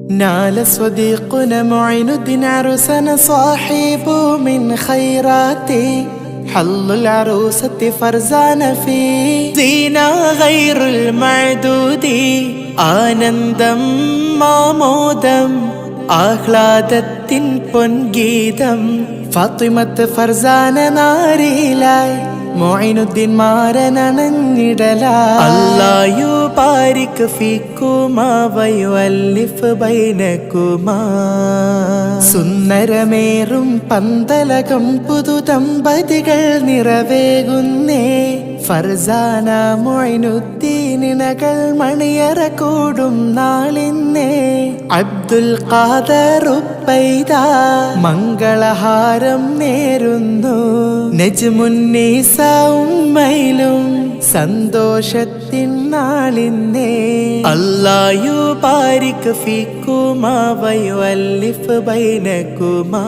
نال صديقنا معين الدين عروسنا صاحب من خيراتي حل العروسة فرزان في زينة غير المعدود ആനന്ദം മാമോദം ആഹ്ലാദത്തിൻ പൊൻഗീതം ഫാത്തിമത്ത് ഫർസാന നാരിലായി മുഈനുദ്ദീൻ മാരനണഞ്ഞിടലായി അല്ലാഹു ബാരിക് ഫീകുമാ വയുഅല്ലിഫ് ബൈനകുമാ സുന്ദരമേറും പന്തലകം പുതുദമ്പതികൾ നിറവേകുന്നേ ഫർസാന മുഈനുദ്ദീനിനകൾ മണിയറ കൂടും നാളിന്നേ അബ്ദുൽ ഖാദർ ഉബൈദ മംഗളഹാരം നേരുന്നു നജ്മുന്നീസ ഉമ്മയിലും സന്തോഷത്തിൻ നാളിന്നേ അല്ലാഹു ബാരിക് ഫീകുമാ വയുഅല്ലിഫ് ബൈനകുമാ